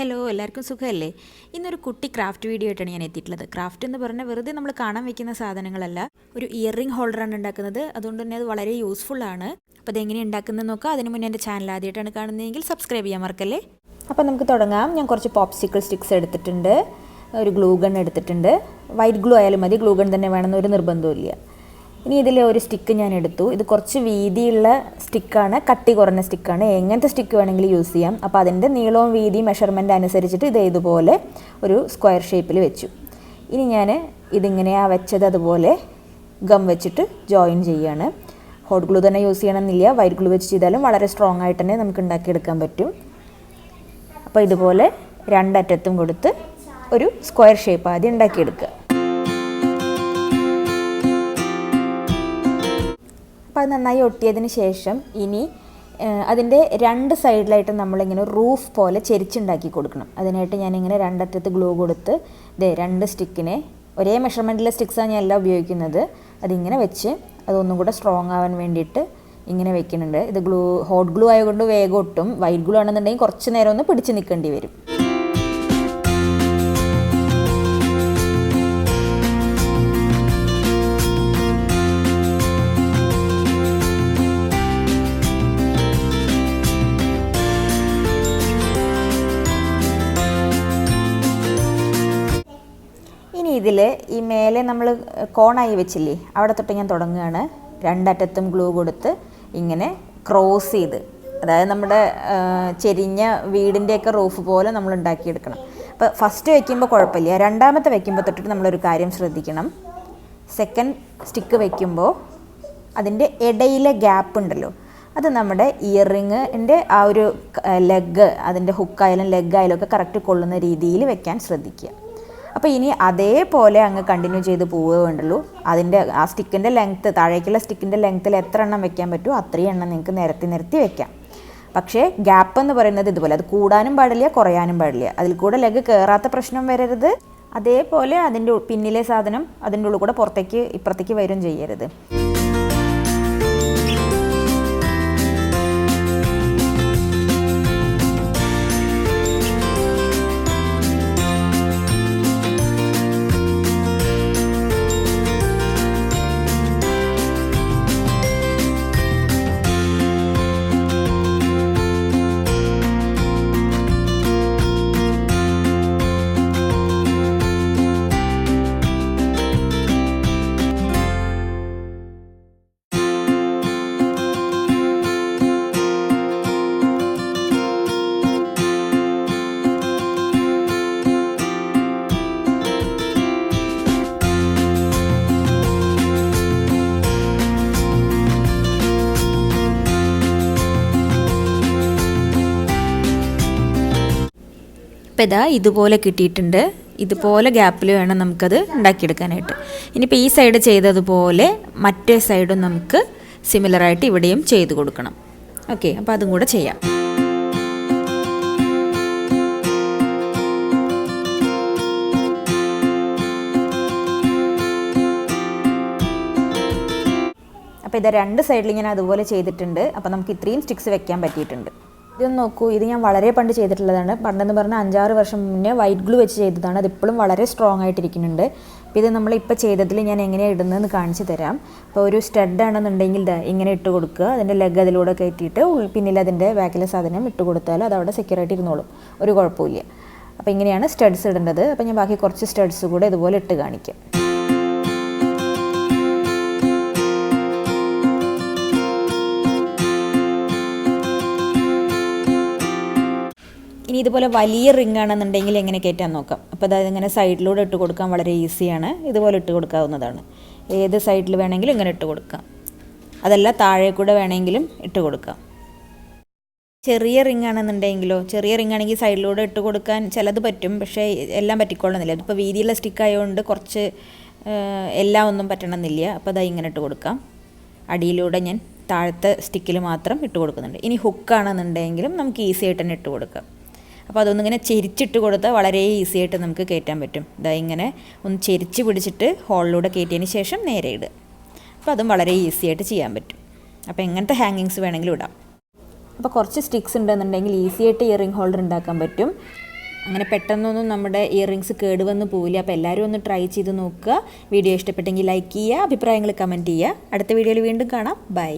Hello, എല്ലാവർക്കും സുഖമല്ലേ? ഇന്നൊരു കുട്ടി ക്രാഫ്റ്റ് വീഡിയോ ആയിട്ടാണ് ഞാൻ എത്തിയിട്ടുള്ളത്. ക്രാഫ്റ്റ് എന്ന് പറഞ്ഞാൽ വെറുതെ നമ്മൾ കാണാൻ വെക്കുന്ന സാധനങ്ങളല്ല, ഒരു ഇയർ റിംഗ് ഹോൾഡറാണ് ഉണ്ടാക്കുന്നത്. അതുകൊണ്ട് തന്നെ അത് വളരെ യൂസ്ഫുള്ളാണ്. അപ്പോൾ അതെങ്ങനെയാണ് ഉണ്ടാക്കുന്നത് നോക്കാം. അതിന് മുന്നേ എൻ്റെ ചാനൽ ആദ്യമായിട്ടാണ് കാണുന്നതെങ്കിൽ സബ്സ്ക്രൈബ് ചെയ്യാൻ മറക്കല്ലേ. അപ്പോൾ നമുക്ക് തുടങ്ങാം. ഞാൻ കുറച്ച് പോപ്സിക്കിൾ സ്റ്റിക്സ് എടുത്തിട്ടുണ്ട്, ഒരു ഗ്ലൂ ഗൺ എടുത്തിട്ടുണ്ട്. വൈറ്റ് ഗ്ലൂ ആയാലും മതി, ഗ്ലൂ ഗൺ തന്നെ വേണമെന്നൊരു നിർബന്ധമില്ല. ഇനി ഇതിൽ ഒരു സ്റ്റിക്ക് ഞാൻ എടുത്തു. ഇത് കുറച്ച് വീതിയുള്ള സ്റ്റിക്കാണ്, കട്ടി കുറഞ്ഞ സ്റ്റിക്കാണ്. എങ്ങനത്തെ സ്റ്റിക്ക് വേണമെങ്കിലും യൂസ് ചെയ്യാം. അപ്പോൾ അതിൻ്റെ നീളവും വീതിയും മെഷർമെൻ്റ് അനുസരിച്ചിട്ട് ഇത് ഇതുപോലെ ഒരു സ്ക്വയർ ഷേപ്പിൽ വെച്ചു. ഇനി ഞാൻ ഇതിങ്ങനെയാണ് വെച്ചത്, അതുപോലെ ഗം വെച്ചിട്ട് ജോയിൻ ചെയ്യുകയാണ്. ഹോട്ട് ഗ്ലൂ തന്നെ യൂസ് ചെയ്യണമെന്നില്ല, വൈറ്റ് ഗ്ലൂ വെച്ച് ചെയ്താലും വളരെ സ്ട്രോങ് ആയിട്ട് തന്നെ നമുക്ക് ഉണ്ടാക്കിയെടുക്കാൻ പറ്റും. അപ്പോൾ ഇതുപോലെ രണ്ടറ്റത്തും കൊടുത്ത് ഒരു സ്ക്വയർ ഷേപ്പ് ആദ്യം ഉണ്ടാക്കിയെടുക്കുക. അപ്പോൾ അത് നന്നായി ഒട്ടിയതിന് ശേഷം ഇനി അതിൻ്റെ രണ്ട് സൈഡിലായിട്ട് നമ്മളിങ്ങനെ റൂഫ് പോലെ ചെരിച്ചുണ്ടാക്കി കൊടുക്കണം. അതിനായിട്ട് ഞാനിങ്ങനെ രണ്ടറ്റത്ത് ഗ്ലൂ കൊടുത്ത് രണ്ട് സ്റ്റിക്കിനെ ഒരേ മെഷർമെൻറ്റിലെ സ്റ്റിക്സാണ് ഞാൻ എല്ലാം ഉപയോഗിക്കുന്നത്. അതിങ്ങനെ വെച്ച് അതൊന്നും കൂടെ സ്ട്രോങ് ആവാൻ വേണ്ടിയിട്ട് ഇങ്ങനെ വെക്കുന്നുണ്ട്. ഇത് ഹോട്ട് ഗ്ലൂ ആയതുകൊണ്ട് വേഗം ഒട്ടും. വൈറ്റ് ഗ്ലൂ ആണെന്നുണ്ടെങ്കിൽ കുറച്ച് നേരം ഒന്ന് പിടിച്ച് നിൽക്കേണ്ടി വരും. ഇതിൽ ഈ മേലെ നമ്മൾ കോണായി വെച്ചില്ലേ, അവിടെ തൊട്ട് ഞാൻ തുടങ്ങുകയാണ്. രണ്ടറ്റത്തും ഗ്ലൂ കൊടുത്ത് ഇങ്ങനെ ക്രോസ് ചെയ്ത്, അതായത് നമ്മുടെ ചെരിഞ്ഞ വീടിൻ്റെയൊക്കെ റൂഫ് പോലെ നമ്മൾ ഉണ്ടാക്കിയെടുക്കണം. അപ്പോൾ ഫസ്റ്റ് വയ്ക്കുമ്പോൾ കുഴപ്പമില്ല, രണ്ടാമത്തെ വയ്ക്കുമ്പോൾ തൊട്ടിട്ട് നമ്മളൊരു കാര്യം ശ്രദ്ധിക്കണം. സെക്കൻഡ് സ്റ്റിക്ക് വയ്ക്കുമ്പോൾ അതിൻ്റെ ഇടയിലെ ഗ്യാപ്പ് ഉണ്ടല്ലോ, അത് നമ്മുടെ ഇയർ റിങ്ങിൻ്റെ ആ ഒരു ലെഗ്, അതിൻ്റെ ഹുക്കായാലും ലെഗായാലും ഒക്കെ കറക്റ്റ് കൊള്ളുന്ന രീതിയിൽ വെക്കാൻ ശ്രദ്ധിക്കുക. അപ്പോൾ ഇനി അതേപോലെ അങ്ങ് കണ്ടിന്യൂ ചെയ്ത് പോവുകയേ വേണ്ടുള്ളൂ. അതിൻ്റെ ആ സ്റ്റിക്കിൻ്റെ ലെങ്ത്ത്, താഴേക്കുള്ള സ്റ്റിക്കിൻ്റെ ലെങ്ത്തിൽ എത്ര എണ്ണം വെക്കാൻ പറ്റുമോ അത്രയും എണ്ണം നിങ്ങൾക്ക് നിരത്തി വെക്കാം. പക്ഷേ ഗ്യാപ്പ് എന്ന് പറയുന്നത് ഇതുപോലെ, അത് കൂടാനും പാടില്ല കുറയാനും പാടില്ല. അതിൽ കൂടെ ലെഗ് കയറാത്ത പ്രശ്നം വരരുത്. അതേപോലെ അതിൻ്റെ പിന്നിലെ സാധനം അതിൻ്റെ ഉള്ളിൽ കൂടെ പുറത്തേക്ക് ഇപ്പുറത്തേക്ക് വരും ചെയ്യരുത്. അപ്പോൾ ഇതാ ഇതുപോലെ കിട്ടിയിട്ടുണ്ട്. ഇതുപോലെ ഗ്യാപ്പിൽ വേണം നമുക്കത് ഉണ്ടാക്കിയെടുക്കാനായിട്ട്. ഇനിയിപ്പോൾ ഈ സൈഡ് ചെയ്തതുപോലെ മറ്റേ സൈഡും നമുക്ക് സിമിലറായിട്ട് ഇവിടെയും ചെയ്ത് കൊടുക്കണം. ഓക്കെ, അപ്പോൾ അതും കൂടെ ചെയ്യാം. അപ്പോൾ ഇത് രണ്ട് സൈഡിൽ ഇങ്ങനെ അതുപോലെ ചെയ്തിട്ടുണ്ട്. അപ്പോൾ നമുക്ക് ഇത്രയും സ്റ്റിക്സ് വെക്കാൻ പറ്റിയിട്ടുണ്ട്. ഇതൊന്ന് നോക്കൂ, ഇത് ഞാൻ വളരെ പണ്ട് ചെയ്തിട്ടുള്ളതാണ്. പണ്ടെന്ന് പറഞ്ഞാൽ 5-6 വർഷം മുന്നേ വൈറ്റ് ഗ്ലൂ വെച്ച് ചെയ്തതാണ്. അതിപ്പോഴും വളരെ സ്ട്രോങ് ആയിട്ടിരിക്കുന്നുണ്ട്. അപ്പോൾ ഇത് നമ്മളിപ്പോൾ ചെയ്തതിൽ ഞാൻ എങ്ങനെയാണ് ഇടുന്നതെന്ന് കാണിച്ചു തരാം. അപ്പോൾ ഒരു സ്റ്റഡ് ആണെന്നുണ്ടെങ്കിൽ ഇങ്ങനെ ഇട്ട് കൊടുക്കുക. അതിൻ്റെ ലെഗ് അതിലൂടെ കയറ്റിയിട്ട് പിന്നിൽ അതിൻ്റെ ബാക്കിലെ സാധനം ഇട്ട് കൊടുത്താൽ അത് അവിടെ സെക്യൂർ ആയിട്ട് ഇരുന്നോളും, ഒരു കുഴപ്പമില്ല. അപ്പോൾ ഇങ്ങനെയാണ് സ്റ്റഡ്സ് ഇടേണ്ടത്. അപ്പോൾ ഞാൻ ബാക്കി കുറച്ച് സ്റ്റഡ്സ് കൂടെ ഇതുപോലെ ഇട്ട് കാണിക്കാം. ഇനി ഇതുപോലെ വലിയ റിംഗ് ആണെന്നുണ്ടെങ്കിൽ എങ്ങനെ കയറ്റാൻ നോക്കാം. അപ്പോൾ അതായത് ഇങ്ങനെ സൈഡിലൂടെ ഇട്ട് കൊടുക്കാൻ വളരെ ഈസിയാണ്. ഇതുപോലെ ഇട്ട് കൊടുക്കാവുന്നതാണ്. ഏത് സൈഡിൽ വേണമെങ്കിലും ഇങ്ങനെ ഇട്ട് കൊടുക്കാം. അതല്ല താഴെ കൂടെ വേണമെങ്കിലും ഇട്ട് കൊടുക്കാം. ചെറിയ റിംഗ് ആണെന്നുണ്ടെങ്കിലോ, ചെറിയ റിംഗ് ആണെങ്കിൽ സൈഡിലൂടെ ഇട്ട് കൊടുക്കാൻ ചിലത് പറ്റും, പക്ഷേ എല്ലാം പറ്റിക്കൊള്ളുന്നില്ല. അതിപ്പോൾ വീതിയുള്ള സ്റ്റിക്ക് ആയതുകൊണ്ട് കുറച്ച് എല്ലാം ഒന്നും പറ്റണമെന്നില്ല. അപ്പോൾ അതാ ഇങ്ങനെ ഇട്ട് കൊടുക്കാം. അടിയിലൂടെ ഞാൻ താഴത്തെ സ്റ്റിക്കിൽ മാത്രം ഇട്ട് കൊടുക്കുന്നുണ്ട്. ഇനി ഹുക്കാണെന്നുണ്ടെങ്കിലും നമുക്ക് ഈസി ആയിട്ട് തന്നെ ഇട്ട് കൊടുക്കാം. അപ്പോൾ അതൊന്നിങ്ങനെ ചെരിച്ചിട്ട് കൊടുത്താൽ വളരെ ഈസി ആയിട്ട് നമുക്ക് കയറ്റാൻ പറ്റും. ഇതാ ഇങ്ങനെ ഒന്ന് ചെരിച്ച് പിടിച്ചിട്ട് ഹോളിലൂടെ കയറ്റിയതിന് ശേഷം നേരെ ഇടുക. അപ്പോൾ അതും വളരെ ഈസി ആയിട്ട് ചെയ്യാൻ പറ്റും. അപ്പോൾ എങ്ങനത്തെ ഹാങ്ങിങ്സ് വേണമെങ്കിലും ഇടാം. അപ്പോൾ കുറച്ച് സ്റ്റിക്സ് ഉണ്ടെന്നുണ്ടെങ്കിൽ ഈസി ആയിട്ട് ഇയറിംഗ് ഹോൾഡർ ഉണ്ടാക്കാൻ പറ്റും. അങ്ങനെ പെട്ടെന്നൊന്നും നമ്മുടെ ഇയറിങ്സ് കേടുവന്ന് പോവില്ല. അപ്പോൾ എല്ലാവരും ഒന്ന് ട്രൈ ചെയ്ത് നോക്കുക. വീഡിയോ ഇഷ്ടപ്പെട്ടെങ്കിൽ ലൈക്ക് ചെയ്യുക, അഭിപ്രായങ്ങൾ കമൻറ്റ് ചെയ്യുക. അടുത്ത വീഡിയോയിൽ വീണ്ടും കാണാം. ബൈ.